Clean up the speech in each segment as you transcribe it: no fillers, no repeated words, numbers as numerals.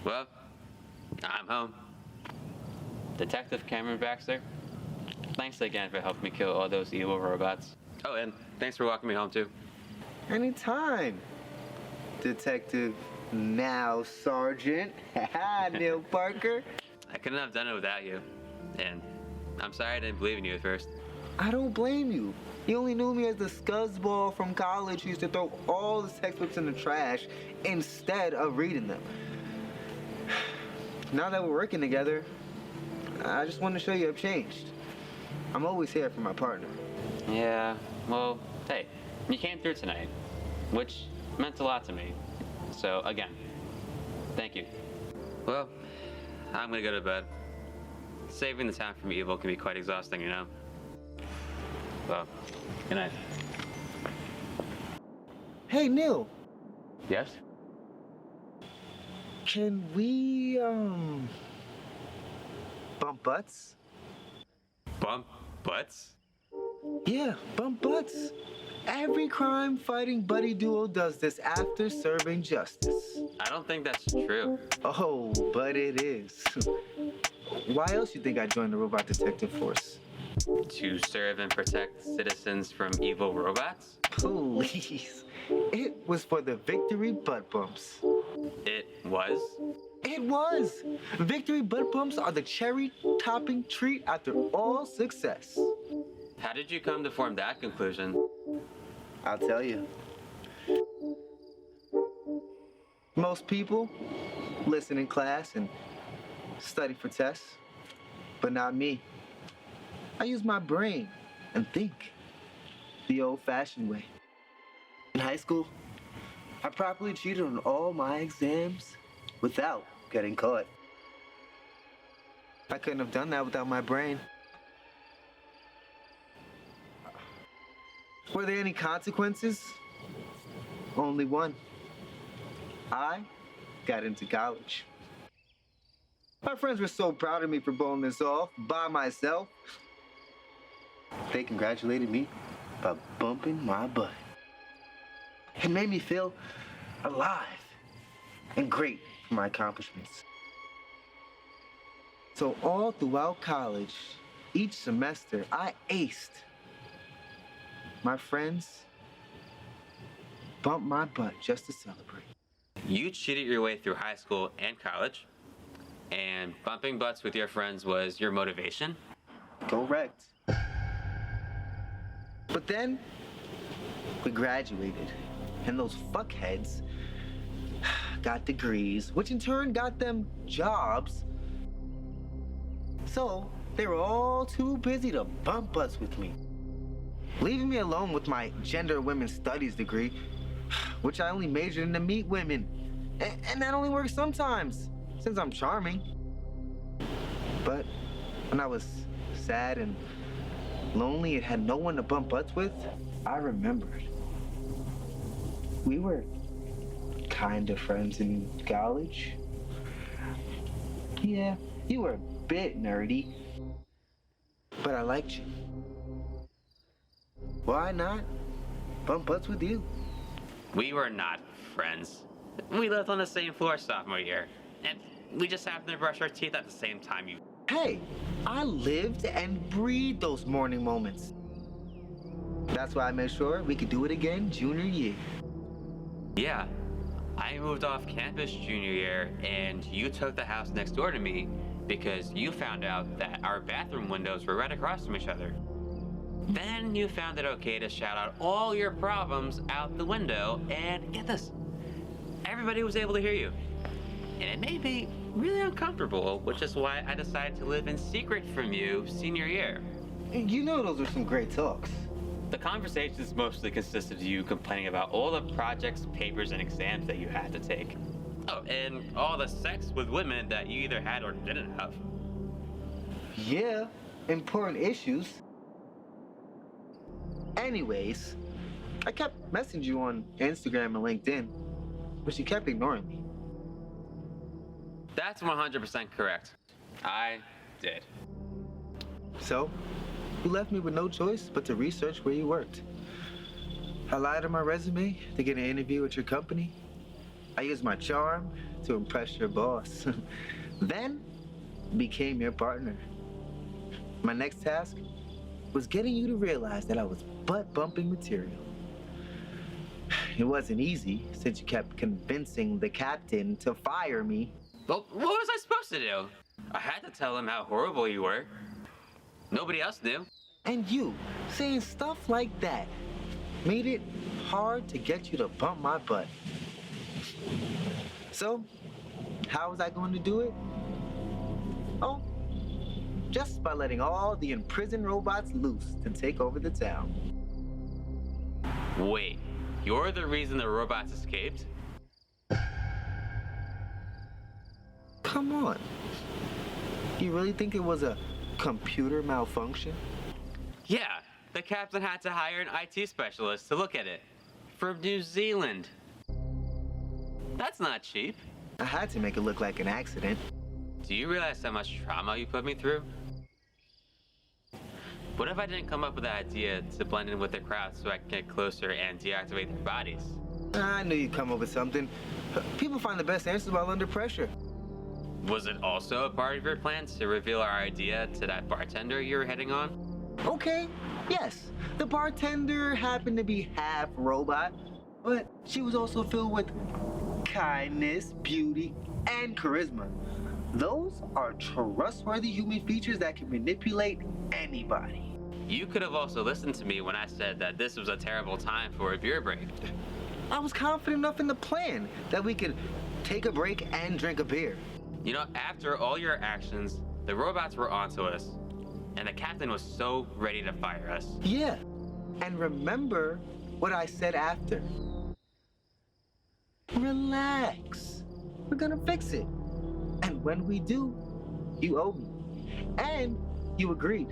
Well, I'm home. Detective Cameron Baxter, thanks again for helping me kill all those evil robots. Oh, and thanks for walking me home, too. Anytime, Detective now Sergeant. Neil Parker. I couldn't have done it without you. And I'm sorry I didn't believe in you at first. I don't blame you. You only knew me as the scuzzball from college who used to throw all the textbooks in the trash instead of reading them. Now that we're working together, I just want to show you I've changed. I'm always here for my partner. Yeah, well, hey, you came through tonight, which meant a lot to me. So, again, thank you. Well, I'm gonna go to bed. Saving the town from evil can be quite exhausting, you know? Well, good night. Hey, Neil. Yes? Can we, bump butts? Bump butts? Yeah, bump butts. Every crime-fighting buddy duo does this after serving justice. I don't think that's true. Oh, but it is. Why else you think I joined the Robot Detective Force? To serve and protect citizens from evil robots? Please. It was for the victory butt bumps. It was? It was! Victory butt bumps are the cherry-topping treat after all success. How did you come to form that conclusion? I'll tell you. Most people listen in class and study for tests, but not me. I use my brain and think the old-fashioned way. In high school, I properly cheated on all my exams without getting caught. I couldn't have done that without my brain. Were there any consequences? Only one. I got into college. My friends were so proud of me for pulling this off by myself. They congratulated me by bumping my butt. It made me feel alive and great for my accomplishments. So all throughout college, each semester, I aced. My friends bumped my butt just to celebrate. You cheated your way through high school and college, and bumping butts with your friends was your motivation? Correct. But then, we graduated, and those fuckheads got degrees, which in turn got them jobs. So, they were all too busy to bump butts with me, leaving me alone with my gender and women's studies degree, which I only majored in to meet women. And that only works sometimes, since I'm charming. But when I was sad and lonely and had no one to bump butts with, I remembered. We were kind of friends in college. Yeah, you were a bit nerdy, but I liked you. Why not bump butts with you? We were not friends. We lived on the same floor sophomore year, and we just happened to brush our teeth at the same time. Hey, I lived and breathed those morning moments. That's why I made sure we could do it again junior year. Yeah, I moved off campus junior year, and you took the house next door to me because you found out that our bathroom windows were right across from each other. Then you found it okay to shout out all your problems out the window, and get this, everybody was able to hear you. And it made me really uncomfortable, which is why I decided to live in secret from you senior year. You know those are some great talks. The conversations mostly consisted of you complaining about all the projects, papers, and exams that you had to take. Oh, and all the sex with women that you either had or didn't have. Yeah, important issues. Anyways, I kept messaging you on Instagram and LinkedIn, but you kept ignoring me. That's 100% correct. I did. So, you left me with no choice but to research where you worked. I lied on my resume to get an interview at your company. I used my charm to impress your boss. Then became your partner. My next task was getting you to realize that I was butt-bumping material. It wasn't easy since you kept convincing the captain to fire me. Well, what was I supposed to do? I had to tell him how horrible you were. Nobody else knew. And you, saying stuff like that, made it hard to get you to bump my butt. So, how was I going to do it? Oh, just by letting all the imprisoned robots loose to take over the town. Wait, you're the reason the robots escaped? Come on. You really think it was a computer malfunction? Yeah, the captain had to hire an IT specialist to look at it. From New Zealand. That's not cheap. I had to make it look like an accident. Do you realize how much trauma you put me through? What if I didn't come up with the idea to blend in with the crowd so I could get closer and deactivate their bodies? I knew you'd come up with something. People find the best answers while under pressure. Was it also a part of your plan to reveal our idea to that bartender you were heading on? Okay, yes. The bartender happened to be half robot, but she was also filled with kindness, beauty, and charisma. Those are trustworthy human features that can manipulate anybody. You could have also listened to me when I said that this was a terrible time for a beer break. I was confident enough in the plan that we could take a break and drink a beer. You know, after all your actions, the robots were onto us, and the captain was so ready to fire us. Yeah, and remember what I said after. Relax. We're gonna fix it. And when we do, you owe me. And you agreed.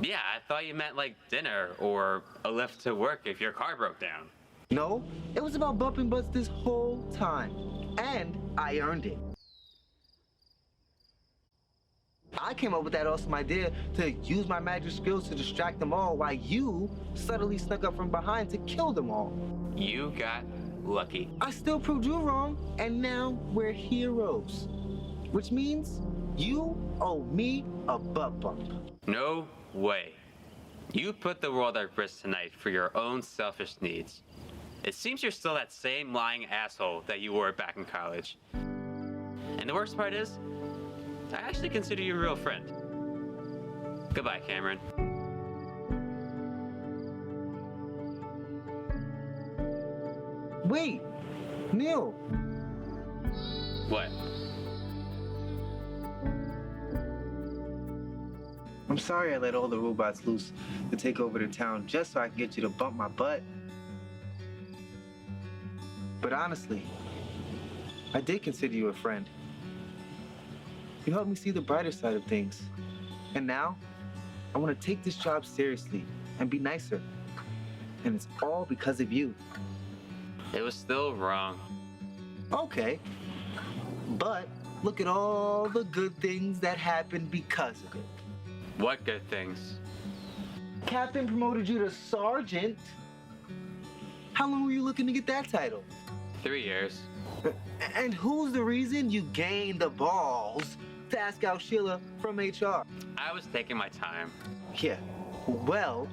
Yeah, I thought you meant like dinner or a lift to work if your car broke down. No, it was about bumping butts this whole time. And I earned it. I came up with that awesome idea to use my magic skills to distract them all while you subtly snuck up from behind to kill them all. You got lucky. I still proved you wrong, and now we're heroes. Which means you owe me a butt bump. No way. You put the world at risk tonight for your own selfish needs. It seems you're still that same lying asshole that you were back in college. And the worst part is, I actually consider you a real friend. Goodbye, Cameron. Wait, Neil. What? I'm sorry I let all the robots loose to take over the town just so I can get you to bump my butt. But honestly, I did consider you a friend. You helped me see the brighter side of things. And now, I want to take this job seriously and be nicer. And it's all because of you. It was still wrong. Okay. But look at all the good things that happened because of it. What good things? Captain promoted you to sergeant. How long were you looking to get that title? 3 years. And who's the reason you gained the balls to ask out Sheila from HR? I was taking my time. Yeah, well,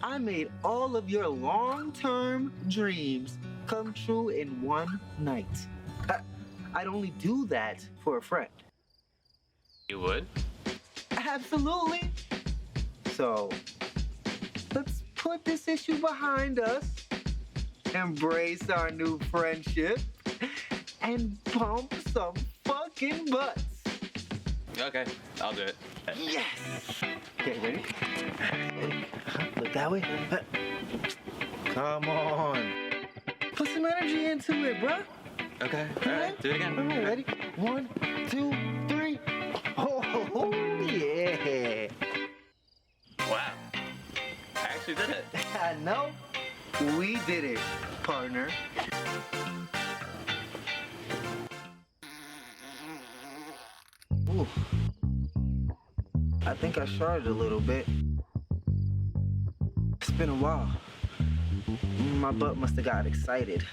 I made all of your long-term dreams come true in one night. I'd only do that for a friend. You would? Absolutely. So, let's put this issue behind us, embrace our new friendship, and bump some fucking butts. Okay, I'll do it. Yes. Okay, ready? Look that way. Come on. Put some energy into it, bruh. Okay, alright, do it again. All right, ready? 1, 2, 3. Oh, yeah. Wow. I actually did it. I know. We did it, partner. Ooh. I think I sharded a little bit. It's been a while. My butt must have got excited.